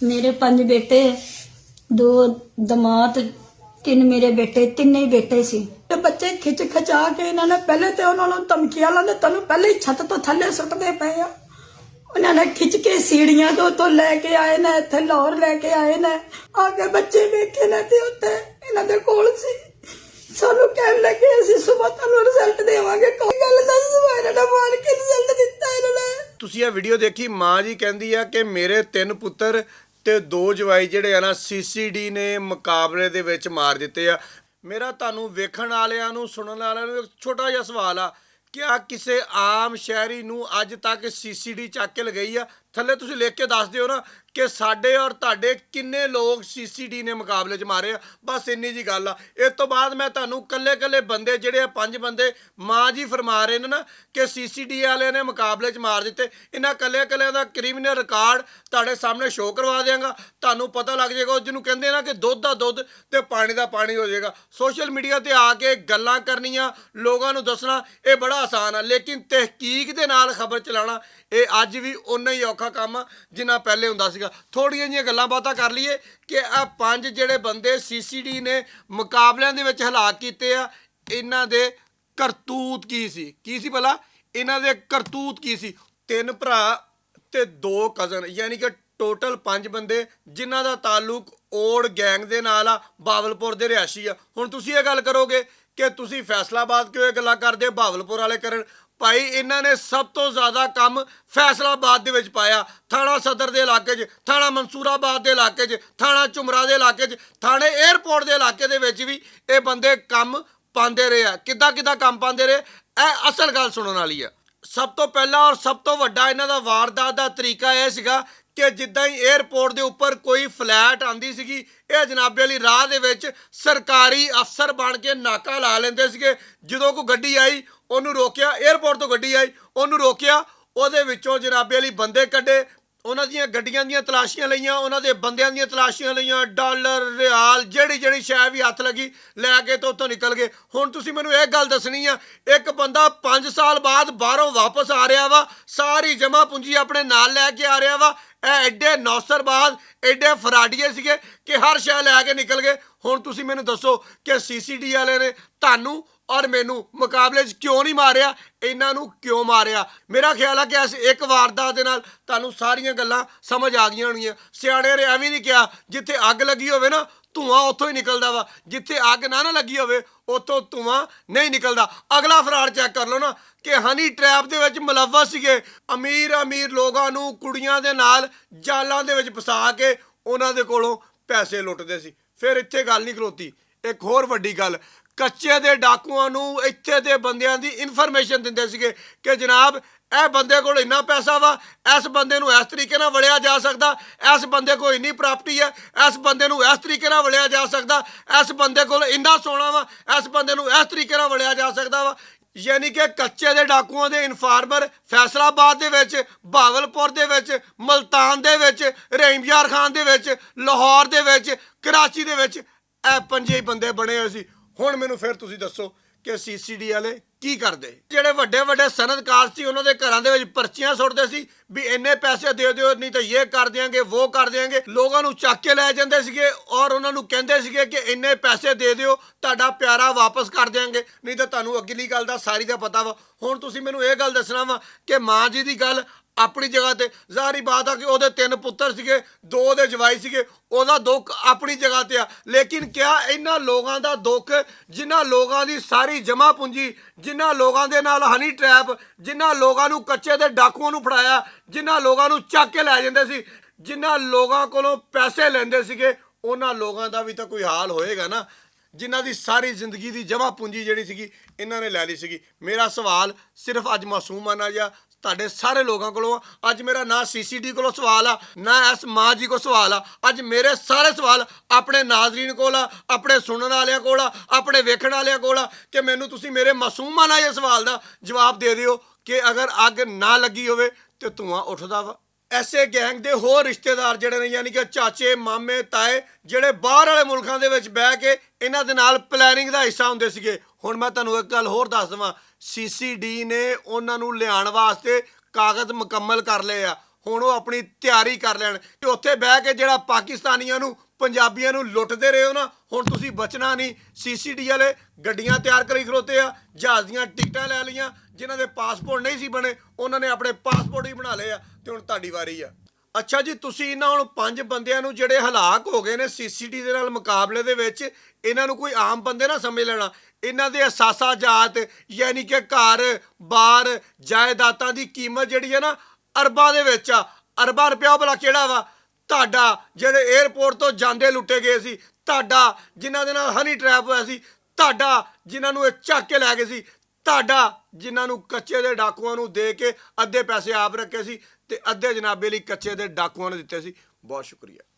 मेरे 5 बेटे, 2 दमाद, 3 मेरे बेटे, ਤਿੰਨੇ ਹੀ ਬੇਟੇ ਸੀ ਤੇ ਬੱਚੇ ਖਿੱਚ ਖਚਾ ਕੇ ਇਹਨਾਂ ਨੇ ਪਹਿਲੇ ਤੇ ਉਹਨਾਂ ਨੂੰ ਧਮਕੀਆਂ ਲਾਉਂਦੇ ਤੈਨੂੰ ਪਹਿਲੇ ਹੀ ਛੱਤ ਤੋਂ ਥੱਲੇ ਸੁੱਟਦੇ ਪਏ ਆ। ਉਹਨਾਂ ਨੇ ਖਿੱਚ ਕੇ ਸੀੜੀਆਂ ਤੋਂ ਲੈ ਕੇ ਆਏ ਨੇ, ਇੱਥੇ ਲਾਹੌਰ ਲੈ ਕੇ ਆਏ ਨੇ। ਆ ਕੇ ਬੱਚੇ ਵੇਖੇ ਨੇ ਤੇ ਉੱਤੇ ਇਹਨਾਂ ਦੇ ਕੋਲ ਸੀ। ਸਾਨੂੰ ਕਹਿਣ ਲੱਗੇ ਅਸੀਂ ਸਵੇਰ ਤੁਹਾਨੂੰ ਰਿਜ਼ਲਟ ਦੇਵਾਂਗੇ। ਕੋਈ ਗੱਲ ਦੱਸ ਸਵੇਰ ਦਾ ਮਾਰ ਕੇ ਰਿਜ਼ਲਟ ਦਿੱਤਾ ਇਹਨਾਂ ਨੇ। ਤੁਸੀਂ ਇਹ ਵੀਡੀਓ ਦੇਖੀ, ਮਾਂ ਜੀ ਕਹਿੰਦੀ ਆ ਕਿ ਮੇਰੇ 3 ਪੁੱਤਰ ਤੇ 2 ਜਵਾਈ ਜਿਹੜੇ ਆ ਨਾ ਸੀਸੀਡੀ ਨੇ ਮੁਕਾਬਲੇ ਦੇ ਵਿੱਚ ਮਾਰ ਦਿੱਤੇ ਆ। ਮੇਰਾ ਤੁਹਾਨੂੰ ਵੇਖਣ ਵਾਲਿਆਂ ਨੂੰ ਸੁਣਨ ਵਾਲਿਆਂ ਨੂੰ ਇੱਕ ਛੋਟਾ ਜਿਹਾ ਸਵਾਲ ਆ, ਕਿਆ ਕਿਸੇ ਆਮ ਸ਼ਹਿਰੀ ਨੂੰ ਅੱਜ ਤੱਕ ਸੀਸੀਡੀ ਚੱਕ ਕੇ ਲਗਾਈ ਆ? ਥੱਲੇ ਤੁਸੀਂ ਲਿਖ ਕੇ ਦੱਸ ਦਿਓ ਨਾ ਕਿ ਸਾਡੇ ਔਰ ਤੁਹਾਡੇ ਕਿੰਨੇ ਲੋਕ ਸੀਸੀਡੀ ਨੇ ਮੁਕਾਬਲੇ 'ਚ ਮਾਰੇ ਆ। ਬਸ ਇੰਨੀ ਜੀ ਗੱਲ ਆ। ਇਸ ਤੋਂ ਬਾਅਦ ਮੈਂ ਤੁਹਾਨੂੰ ਕੱਲੇ ਬੰਦੇ ਜਿਹੜੇ ਆ 5 ਬੰਦੇ ਮਾਂ ਜੀ ਫਰਮਾ ਰਹੇ ਨੇ ਨਾ ਕਿ ਸੀਸੀਡੀ ਵਾਲਿਆਂ ਨੇ ਮੁਕਾਬਲੇ 'ਚ ਮਾਰ ਦਿੱਤੇ। ਇਹਨਾਂ ਕੱਲਿਆਂ ਦਾ ਕ੍ਰਿਮੀਨਲ ਰਿਕਾਰਡ ਤੁਹਾਡੇ ਸਾਹਮਣੇ ਸ਼ੋਅ ਕਰਵਾ ਦਿਆਂਗਾ। ਤੁਹਾਨੂੰ ਪਤਾ ਲੱਗ ਜਾਏਗਾ, ਜਿਹਨੂੰ ਕਹਿੰਦੇ ਨਾ ਕਿ ਦੁੱਧ ਦਾ ਦੁੱਧ ਤੇ ਪਾਣੀ ਦਾ ਪਾਣੀ ਹੋ ਜਾਏਗਾ। ਸੋਸ਼ਲ ਮੀਡੀਆ ਤੇ ਆ ਕੇ ਗੱਲਾਂ ਕਰਨੀਆਂ, ਲੋਕਾਂ ਨੂੰ ਦੱਸਣਾ ਇਹ ਬੜਾ ਆਸਾਨ ਆ, ਲੇਕਿਨ ਤਹਿਕੀਕ ਦੇ ਨਾਲ ਖਬਰ ਚਲਾਉਣਾ ਇਹ ਅੱਜ ਵੀ ਉਨਾ ਹੀ ਔਖਾ ਕੰਮ ਆ ਜਿੰਨਾ ਪਹਿਲੇ ਹੁੰਦਾ ਸੀਗਾ। ਥੋੜੀਆਂ ਜਿਹੀਆਂ ਗੱਲਾਂ ਬਾਤਾਂ ਕਰ ਲਈਏ ਕਿ ਇਹ 5 ਜਿਹੜੇ ਬੰਦੇ ਸੀਸੀਡੀ ਨੇ ਮੁਕਾਬਲਿਆਂ ਦੇ ਵਿੱਚ ਹਲਾਕ ਕੀਤੇ ਆ, ਇਹਨਾਂ ਦੇ ਕਰਤੂਤ ਕੀ ਸੀ ਭਲਾ? ਇਹਨਾਂ ਦੇ ਕਰਤੂਤ ਕੀ ਸੀ? 3 ਭਰਾ ਤੇ 2 ਕਜ਼ਨ, ਯਾਨੀ ਕਿ ਟੋਟਲ 5 ਬੰਦੇ ਜਿਨ੍ਹਾਂ ਦਾ ਤਾਲੁਕ ਓੜ ਗੈਂਗ ਦੇ ਨਾਲ ਆ, ਬਾਵਲਪੁਰ ਦੇ ਰਿਹਾਇਸ਼ੀ ਆ। ਹੁਣ ਤੁਸੀਂ ਇਹ ਗੱਲ ਕਰੋਗੇ ਕਿ ਤੁਸੀਂ ਫੈਸਲਾਬਾਦ ਕਿਉਂ ਇਹ ਗੱਲਾਂ ਕਰਦੇ, ਬਾਵਲਪੁਰ ਵਾਲੇ ਕਰਨ? ਭਾਈ ਇਹਨਾਂ ਨੇ ਸਭ ਤੋਂ ਜ਼ਿਆਦਾ ਕੰਮ ਫੈਸਲਾਬਾਦ ਦੇ ਵਿੱਚ ਪਾਇਆ। ਥਾਣਾ ਸਦਰ ਦੇ ਇਲਾਕੇ 'ਚ, ਥਾਣਾ ਮਨਸੂਰਾਬਾਦ ਦੇ ਇਲਾਕੇ 'ਚ, ਥਾਣਾ ਝੁਮਰਾ ਦੇ ਇਲਾਕੇ 'ਚ, ਥਾਣੇ ਏਅਰਪੋਰਟ ਦੇ ਇਲਾਕੇ ਦੇ ਵਿੱਚ ਵੀ ਇਹ ਬੰਦੇ ਕੰਮ ਪਾਉਂਦੇ ਰਹੇ ਆ। ਕਿੱਦਾਂ ਕੰਮ ਪਾਉਂਦੇ ਰਹੇ, ਇਹ ਅਸਲ ਗੱਲ ਸੁਣਨ ਵਾਲੀ ਆ। ਸਭ ਤੋਂ ਪਹਿਲਾਂ ਔਰ ਸਭ ਤੋਂ ਵੱਡਾ ਇਹਨਾਂ ਦਾ ਵਾਰਦਾਤ ਦਾ ਤਰੀਕਾ ਇਹ ਸੀਗਾ ਕਿ ਜਿੱਦਾਂ ਹੀ ਏਅਰਪੋਰਟ ਦੇ ਉੱਪਰ ਕੋਈ ਫਲੈਟ ਆਂਦੀ ਸੀਗੀ, ਇਹ ਜਨਾਬੇ ਵਾਲੀ ਰਾਹ ਦੇ ਵਿੱਚ ਸਰਕਾਰੀ ਅਫਸਰ ਬਣ ਕੇ ਨਾਕਾ ਲਾ ਲੈਂਦੇ ਸੀਗੇ। ਜਦੋਂ ਕੋਈ ਗੱਡੀ ਆਈ ਉਹਨੂੰ ਰੋਕਿਆ, ਏਅਰਪੋਰਟ ਤੋਂ ਗੱਡੀ ਆਈ ਉਹਨੂੰ ਰੋਕਿਆ, ਉਹਦੇ ਵਿੱਚੋਂ ਜਨਾਬੇ ਵਾਲੀ ਬੰਦੇ ਕੱਢੇ, ਉਹਨਾਂ ਦੀਆਂ ਗੱਡੀਆਂ ਦੀਆਂ ਤਲਾਸ਼ੀਆਂ ਲਈਆਂ, ਉਹਨਾਂ ਦੇ ਬੰਦਿਆਂ ਦੀਆਂ ਤਲਾਸ਼ੀਆਂ ਲਈਆਂ, ਡਾਲਰ ਰਿਆਲ ਜਿਹੜੀ ਸ਼ੈ ਵੀ ਹੱਥ ਲੱਗੀ ਲੈ ਕੇ ਤੇ ਉੱਥੋਂ ਨਿਕਲ ਗਏ। ਹੁਣ ਤੁਸੀਂ ਮੈਨੂੰ ਇਹ ਗੱਲ ਦੱਸਣੀ ਆ, ਇੱਕ ਬੰਦਾ 5 ਸਾਲ ਬਾਅਦ ਬਾਹਰੋਂ ਵਾਪਸ ਆ ਰਿਹਾ ਵਾ, ਸਾਰੀ ਜਮ੍ਹਾਂ ਪੂੰਜੀ ਆਪਣੇ ਨਾਲ ਲੈ ਕੇ ਆ ਰਿਹਾ ਵਾ। ਇਹ ਐਡੇ ਨੌਸਰਬਾਜ਼, ਐਡੇ ਫਰਾਡੀਏ ਸੀਗੇ ਕਿ ਹਰ ਸ਼ੈ ਲੈ ਕੇ ਨਿਕਲ ਗਏ। ਹੁਣ ਤੁਸੀਂ ਮੈਨੂੰ ਦੱਸੋ ਕਿ ਸੀਸੀਡੀ ਵਾਲੇ ਨੇ ਤੁਹਾਨੂੰ ਔਰ ਮੈਨੂੰ ਮੁਕਾਬਲੇ 'ਚ ਕਿਉਂ ਨਹੀਂ ਮਾਰਿਆ? ਇਹਨਾਂ ਨੂੰ ਕਿਉਂ ਮਾਰਿਆ? ਮੇਰਾ ਖਿਆਲ ਆ ਕਿ ਇਸ ਇੱਕ ਵਾਰਦਾਤ ਦੇ ਨਾਲ ਤੁਹਾਨੂੰ ਸਾਰੀਆਂ ਗੱਲਾਂ ਸਮਝ ਆ ਗਈਆਂ ਹੋਣਗੀਆਂ। ਸਿਆਣੇ ਨੇ ਐਵੇਂ ਨਹੀਂ ਕਿਹਾ ਜਿੱਥੇ ਅੱਗ ਲੱਗੀ ਹੋਵੇ ਨਾ ਧੂਆਂ ਉੱਥੋਂ ਹੀ ਨਿਕਲਦਾ ਵਾ, ਜਿੱਥੇ ਅੱਗ ਨਾ ਲੱਗੀ ਹੋਵੇ ਉੱਥੋਂ ਧੂਆਂ ਨਹੀਂ ਨਿਕਲਦਾ। ਅਗਲਾ ਫਰਾਡ ਚੈੱਕ ਕਰ ਲਓ ਨਾ ਕਿ ਹਨੀ ਟਰੈਪ ਦੇ ਵਿੱਚ ਮੁਲੱਵਸ ਸੀਗੇ। ਅਮੀਰ ਲੋਕਾਂ ਨੂੰ ਕੁੜੀਆਂ ਦੇ ਨਾਲ ਜਾਲਾਂ ਦੇ ਵਿੱਚ ਫਸਾ ਕੇ ਉਹਨਾਂ ਦੇ ਕੋਲੋਂ ਪੈਸੇ ਲੁੱਟਦੇ ਸੀ। ਫਿਰ ਇੱਥੇ ਗੱਲ ਨਹੀਂ ਖਲੋਤੀ, ਇੱਕ ਹੋਰ ਵੱਡੀ ਗੱਲ, ਕੱਚੇ ਦੇ ਡਾਕੂਆਂ ਨੂੰ ਇੱਥੇ ਦੇ ਬੰਦਿਆਂ ਦੀ ਇਨਫੋਰਮੇਸ਼ਨ ਦਿੰਦੇ ਸੀਗੇ ਕਿ ਜਨਾਬ ਇਹ ਬੰਦੇ ਕੋਲ ਇੰਨਾ ਪੈਸਾ ਵਾ, ਇਸ ਬੰਦੇ ਨੂੰ ਇਸ ਤਰੀਕੇ ਨਾਲ ਵੜਿਆ ਜਾ ਸਕਦਾ, ਇਸ ਬੰਦੇ ਕੋਲ ਇੰਨੀ ਪ੍ਰਾਪਰਟੀ ਹੈ, ਇਸ ਬੰਦੇ ਨੂੰ ਇਸ ਤਰੀਕੇ ਨਾਲ ਵੜਿਆ ਜਾ ਸਕਦਾ, ਇਸ ਬੰਦੇ ਕੋਲ ਇੰਨਾ ਸੋਨਾ ਵਾ, ਇਸ ਬੰਦੇ ਨੂੰ ਇਸ ਤਰੀਕੇ ਨਾਲ ਵੜਿਆ ਜਾ ਸਕਦਾ ਵਾ। ਯਾਨੀ ਕਿ ਕੱਚੇ ਦੇ ਡਾਕੂਆਂ ਦੇ ਇਨਫਾਰਮਰ ਫੈਸਲਾਬਾਦ ਦੇ ਵਿੱਚ, ਬਾਵਲਪੁਰ ਦੇ ਵਿੱਚ, ਮਲਤਾਨ ਦੇ ਵਿੱਚ, ਰਹੀਮਯਾਰ ਖਾਨ ਦੇ ਵਿੱਚ, ਲਾਹੌਰ ਦੇ ਵਿੱਚ, ਕਰਾਚੀ ਦੇ ਵਿੱਚ ਇਹ 5 ਹੀ ਬੰਦੇ ਬਣੇ ਹੋਏ ਸੀ। ਹੁਣ ਮੈਨੂੰ ਫਿਰ ਤੁਸੀਂ ਦੱਸੋ ਕਿ ਸੀਸੀਡੀ ਵਾਲੇ ਕੀ ਕਰਦੇ? ਜਿਹੜੇ ਵੱਡੇ ਸਨਅਤਕਾਰ ਸੀ ਉਹਨਾਂ ਦੇ ਘਰਾਂ ਦੇ ਵਿੱਚ ਪਰਚੀਆਂ ਸੁੱਟਦੇ ਸੀ ਵੀ ਇੰਨੇ ਪੈਸੇ ਦੇ ਦਿਓ ਨਹੀਂ ਤਾਂ ਇਹ ਕਰ ਦਿਆਂਗੇ, ਉਹ ਕਰ ਦਿਆਂਗੇ। ਲੋਕਾਂ ਨੂੰ ਚੱਕ ਕੇ ਲੈ ਜਾਂਦੇ ਸੀਗੇ ਔਰ ਉਹਨਾਂ ਨੂੰ ਕਹਿੰਦੇ ਸੀਗੇ ਕਿ ਇੰਨੇ ਪੈਸੇ ਦੇ ਦਿਓ ਤੁਹਾਡਾ ਪਿਆਰਾ ਵਾਪਸ ਕਰ ਦਿਆਂਗੇ, ਨਹੀਂ ਤਾਂ ਤੁਹਾਨੂੰ ਅਗਲੀ ਗੱਲ ਦਾ ਸਾਰੀ ਦਾ ਪਤਾ ਵਾ। ਹੁਣ ਤੁਸੀਂ ਮੈਨੂੰ ਇਹ ਗੱਲ ਦੱਸਣਾ ਵਾ ਕਿ ਮਾਂ ਜੀ ਦੀ ਗੱਲ ਆਪਣੀ ਜਗ੍ਹਾ ਤੇ, ਜ਼ਾਹਰੀ ਬਾਤ ਆ ਕਿ ਉਹਦੇ 3 ਪੁੱਤਰ ਸੀਗੇ, 2 ਉਹਦੇ ਜਵਾਈ ਸੀਗੇ, ਉਹਦਾ ਦੁੱਖ ਆਪਣੀ ਜਗ੍ਹਾ ਤੇ ਆ। ਲੇਕਿਨ ਕਿਆ ਇਹਨਾਂ ਲੋਕਾਂ ਦਾ ਦੁੱਖ, ਜਿਨ੍ਹਾਂ ਲੋਕਾਂ ਦੀ ਸਾਰੀ ਜਮ੍ਹਾਂ ਪੂੰਜੀ, ਜਿਨ੍ਹਾਂ ਲੋਕਾਂ ਦੇ ਨਾਲ ਹਨੀ ਟਰੈਪ, ਜਿਨ੍ਹਾਂ ਲੋਕਾਂ ਨੂੰ ਕੱਚੇ ਦੇ ਡਾਕੂਆਂ ਨੂੰ ਫੜਾਇਆ, ਜਿਨ੍ਹਾਂ ਲੋਕਾਂ ਨੂੰ ਚੱਕ ਕੇ ਲੈ ਜਾਂਦੇ ਸੀ, ਜਿਨ੍ਹਾਂ ਲੋਕਾਂ ਕੋਲੋਂ ਪੈਸੇ ਲੈਂਦੇ ਸੀਗੇ, ਉਹਨਾਂ ਲੋਕਾਂ ਦਾ ਵੀ ਤਾਂ ਕੋਈ ਹਾਲ ਹੋਏਗਾ ਨਾ, ਜਿਨ੍ਹਾਂ ਦੀ ਸਾਰੀ ਜ਼ਿੰਦਗੀ ਦੀ ਜਮ੍ਹਾਂ ਪੂੰਜੀ ਜਿਹੜੀ ਸੀਗੀ ਇਹਨਾਂ ਨੇ ਲੈ ਲਈ ਸੀਗੀ। ਮੇਰਾ ਸਵਾਲ ਸਿਰਫ ਅੱਜ ਮਾਸੂਮਾਨਾ ਜਿਹਾ ਤੁਹਾਡੇ ਸਾਰੇ ਲੋਕਾਂ ਕੋਲੋਂ, ਅੱਜ ਮੇਰਾ ਨਾ ਸੀਸੀਡੀ ਕੋਲੋਂ ਸਵਾਲ ਆ, ਨਾ ਇਸ ਮਾਂ ਜੀ ਕੋਲ ਸਵਾਲ ਆ। ਅੱਜ ਮੇਰੇ ਸਾਰੇ ਸਵਾਲ ਆਪਣੇ ਨਾਜ਼ਰੀਨ ਕੋਲ ਆ, ਆਪਣੇ ਸੁਣਨ ਵਾਲਿਆਂ ਕੋਲ ਆ, ਆਪਣੇ ਵੇਖਣ ਵਾਲਿਆਂ ਕੋਲ ਆ ਕਿ ਮੈਨੂੰ ਤੁਸੀਂ ਮੇਰੇ ਮਾਸੂਮਾਨਾ ਜਿਹੇ ਸਵਾਲ ਦਾ ਜਵਾਬ ਦੇ ਦਿਓ ਕਿ ਅਗਰ ਅੱਗ ਨਾ ਲੱਗੀ ਹੋਵੇ ਤੇ ਧੂਆਂ ਉੱਠਦਾ ਵਾ। ਐਸੇ ਗੈਂਗ ਦੇ ਹੋਰ ਰਿਸ਼ਤੇਦਾਰ ਜਿਹੜੇ ਨੇ, ਯਾਨੀ ਕਿ ਚਾਚੇ, ਮਾਮੇ, ਤਾਏ, ਜਿਹੜੇ ਬਾਹਰ ਵਾਲੇ ਮੁਲਕਾਂ ਦੇ ਵਿੱਚ ਬਹਿ ਕੇ ਇਹਨਾਂ ਦੇ ਨਾਲ ਪਲੈਨਿੰਗ ਦਾ ਹਿੱਸਾ ਹੁੰਦੇ ਸੀਗੇ। ਹੁਣ ਮੈਂ ਤੁਹਾਨੂੰ ਇੱਕ ਗੱਲ ਹੋਰ ਦੱਸ ਦੇਵਾਂ, ਸੀਸੀਡੀ ਨੇ ਉਹਨਾਂ ਨੂੰ ਲਿਆਉਣ ਵਾਸਤੇ ਕਾਗਜ਼ ਮੁਕੰਮਲ ਕਰ ਲਏ ਆ। ਹੁਣ ਉਹ ਆਪਣੀ ਤਿਆਰੀ ਕਰ ਲੈਣ ਕਿ ਉੱਥੇ ਬਹਿ ਕੇ ਜਿਹੜਾ ਪਾਕਿਸਤਾਨੀਆਂ ਨੂੰ ਪੰਜਾਬੀਆਂ ਨੂੰ ਲੁੱਟਦੇ ਰਹੇ ਹੋ ਨਾ, ਹੁਣ ਤੁਸੀਂ ਬਚਣਾ ਨਹੀਂ। ਸੀਸੀਡੀ ਵਾਲੇ ਗੱਡੀਆਂ ਤਿਆਰ ਕਰੀ ਖਲੋਤੇ ਆ, ਜਹਾਜ਼ ਦੀਆਂ ਟਿਕਟਾਂ ਲੈ ਲਈਆਂ, ਜਿਨ੍ਹਾਂ ਦੇ ਪਾਸਪੋਰਟ ਨਹੀਂ ਸੀ ਬਣੇ ਉਹਨਾਂ ਨੇ ਆਪਣੇ ਪਾਸਪੋਰਟ ਹੀ ਬਣਾ ਲਏ ਆ, ਤੇ ਹੁਣ ਤੁਹਾਡੀ ਵਾਰੀ ਆ। ਅੱਛਾ ਜੀ, ਤੁਸੀਂ ਇਹਨਾਂ ਹੁਣ 5 ਬੰਦਿਆਂ ਨੂੰ ਜਿਹੜੇ ਹਲਾਕ ਹੋ ਗਏ ਨੇ ਸੀਸੀਡੀ ਦੇ ਨਾਲ ਮੁਕਾਬਲੇ ਦੇ ਵਿੱਚ, ਇਹਨਾਂ ਨੂੰ ਕੋਈ ਆਮ ਬੰਦੇ ਨਾ ਸਮਝ ਲੈਣਾ। ਇਹਨਾਂ ਦੇ ਅਸਾਸਾ ਜਾਤ ਯਾਨੀ ਕਿ ਘਰ ਬਾਰ ਜਾਇਦਾਦਾਂ ਦੀ ਕੀਮਤ ਜਿਹੜੀ ਹੈ ਨਾ ਅਰਬਾਂ ਦੇ ਵਿੱਚ ਆ। ਅਰਬਾਂ ਰੁਪਇਆ ਭਲਾ ਕਿਹੜਾ ਵਾ? ਤੁਹਾਡਾ ਜਿਹੜੇ 에ਅਰਪੋਰਟ ਤੋਂ ਜਾਂਦੇ ਲੁੱਟੇ ਗਏ ਸੀ, ਤੁਹਾਡਾ ਜਿਨ੍ਹਾਂ ਦੇ ਨਾਲ ਹਨੀ ਟਰੈਪ ਹੋਇਆ ਸੀ, ਤੁਹਾਡਾ ਜਿਨ੍ਹਾਂ ਨੂੰ ਇਹ ਚੱਕ ਕੇ ਲੈ ਗਏ ਸੀ, ਤੁਹਾਡਾ ਜਿਨ੍ਹਾਂ ਨੂੰ ਕੱਚੇ ਦੇ ਡਾਕੂਆਂ ਨੂੰ ਦੇ ਕੇ ਅੱਧੇ ਪੈਸੇ ਆਪ ਰੱਖੇ ਸੀ ਤੇ ਅੱਧੇ ਜਨਾਬੇ ਲਈ ਕੱਚੇ ਦੇ ਡਾਕੂਆਂ ਨੂੰ ਦਿੱਤੇ ਸੀ। ਬਹੁਤ ਸ਼ੁਕਰੀਆ।